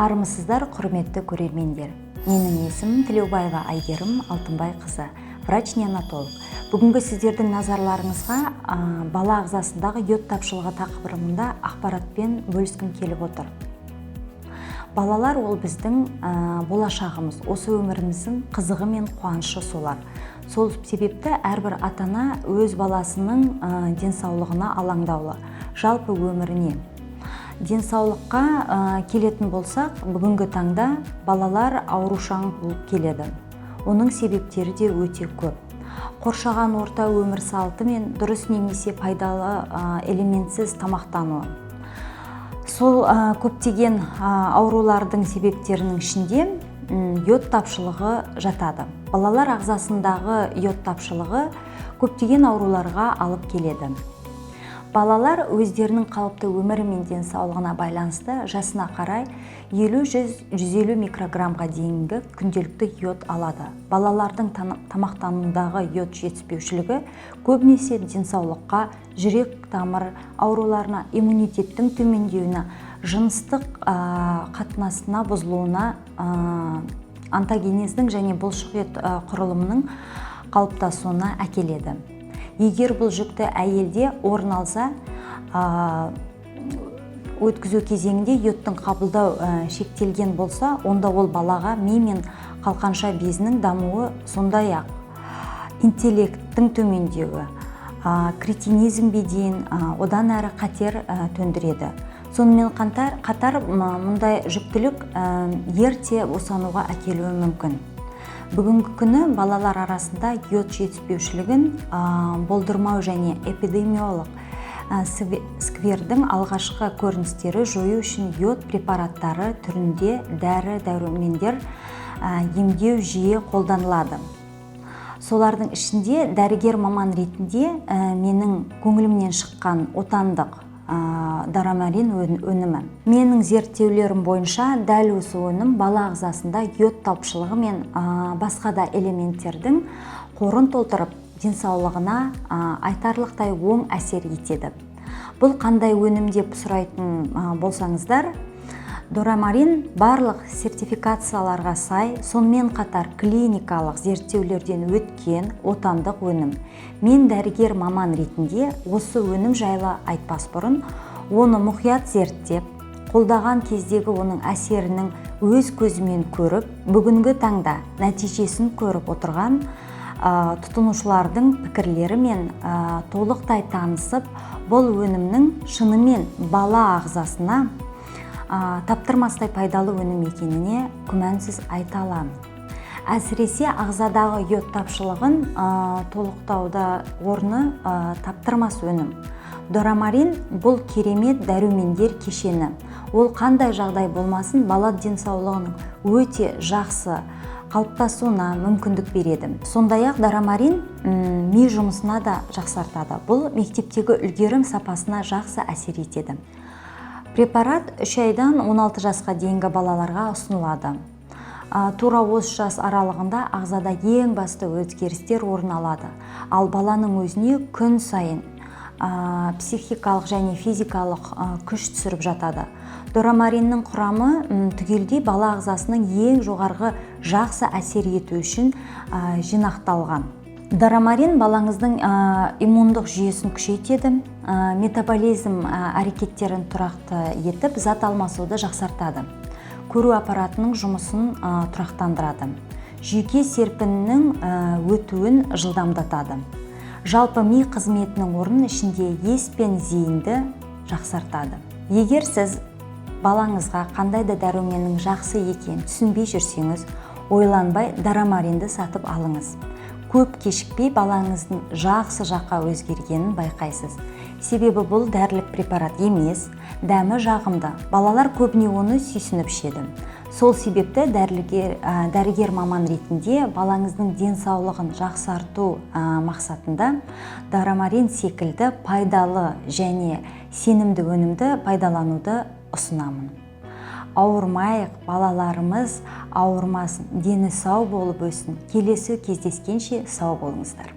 Армысыздар, құрметті көрермендер. Менің есімім Тілеубаева Айгерім Алтынбайқызы, врач-неонатолог. Бүгінгі сіздердің назарларыңызға бала ағзасындағы йод тапшылығы тақырыбында ақпаратпен бөліскім келіп отыр. Балалар ол біздің болашағымыз, осы өміріміздің қызығы мен қуанышы солар. Сол себепті әрбір ата-ана өз баласының денсаулығына алаңдаулы, жалпы өміріне. Денсаулыққа келетін болсақ, бүгінгі таңда балалар аурушаң болып келеді. Оның себептері де өте көп. Қоршаған орта өмір салты мен дұрыс немесе пайдалы элементсіз тамақтануы. Сол көптеген аурулардың себептерінің ішінде йод тапшылығы жатады. Балалар ағзасындағы йод тапшылығы көптеген ауруларға алып келеді. Балалар өздерінің қалыпты өмірі мен денсаулығына байланысты жасына қарай 50-150 микрограммға дейінгі күнделікті йод алады. Балалардың тамақтануындағы йод жетіспеушілігі көбінесе денсаулыққа, жүрек тамыр ауруларына, иммунитеттің төмендеуіне, жыныстық қатынасына бұзылуына, онтогенездің және бұлшықет құрылымының қалыптасуына әкеледі. Егер бұл жүкті әйелде орын алса, өткізу кезеңінде йодтың қабылдау шектелген болса, онда ол балаға ми мен қалқанша безінің дамуы, сондай-ақ интеллекттің төмендеуі, кретинизмге дейін одан әрі қатер төндіреді. Сонымен қатар мұндай жүктілік ерте босануға әкелуі мүмкін. Бүгінгі күні балалар арасында йод жетіспеушілігін болдырмау және эпидемиолог сквердің алғашқы көріністері жою үшін йод препараттары түрінде дәрі-дәрумендер емдеу жиі қолданылады. Солардың ішінде дәрігер маман ретінде менің көңілімнен шыққан отандық дорамарин өнімі. Менің зерттеулерім бойынша дәл осы өнім бала ағзасында йод тапшылығы мен басқа да элементтердің қорын толтырып, денсаулығына айтарлықтай оң әсер етеді. Бұл қандай өнім деп сұрайтын болсаңыздар, дорамарин барлық сертификацияларға сай, сонымен қатар клиникалық зерттеулерден өткен отандық өнім. Мен дәрігер маман ретінде осы өнім жайлы айтпас бұрын, оны мұқият зерттеп, қолдаған кездегі оның әсерінің өз көзімен көріп, бүгінгі таңда нәтижесін көріп отырған тұтынушылардың пікірлері мен толықтай танысып, бұл өнімнің шынымен бала ағзасына таптырмастай пайдалы өнім екеніне күмәнсіз айта аламын. Әсіресе ағзадағы йод тапшылығын толықтауда орны таптырмас өнім. Дорамарин бұл керемет дәрумендер кешені. Ол қандай жағдай болмасын, бала денсаулығының өте жақсы қалыптасуына мүмкіндік береді. Сондай-ақ дорамарин ми жұмысына да жақсартады. Бұл мектептегі үлгерім сапасына жақсы әсер етеді. Препарат 3 айдан 16 жасқа дейінгі балаларға ұсынылады. Тура осы жас аралығында ағзада ең басты өзгерістер орын алады. Ал баланың өзіне күн сайын психикалық және физикалық күш түсіріп жатады. Дорамариннің құрамы түгелдей бала ағзасының ең жоғарғы жақсы әсер ету үшін жинақталған. Дорамарин балаңыздың иммундық жүйесін күшейтеді, метаболизм әрекеттерін тұрақты етіп, зат алмасуды жақсартады. Көру аппаратының жұмысын тұрақтандырады. Жүйке серпінінің өтуін жылдамдатады. Жалпы ми қызметінің орнын ішінде ес пен зейінді жақсартады. Егер сіз балаңызға қандай да дәруменнің жақсы екенін түсінбей жүрсеңіз, ойланбай дорамаринді сатып алыңыз. Көп кешікпей балаңыздың жақсы жаққа өзгергенін байқайсыз. Себебі бұл дәрілік препарат емес, дәмі жағымды. Балалар көбіне оны сүйсініп ішеді. Сол себепті дәрігер маман ретінде балаңыздың денсаулығын жақсарту мақсатында дорамарин секілді пайдалы және сенімді өнімді пайдалануды ұсынамын. Ауырмайық, балаларымыз ауырмасын, дені сау болып өсін. Келесі кездескенше сау болыңыздар.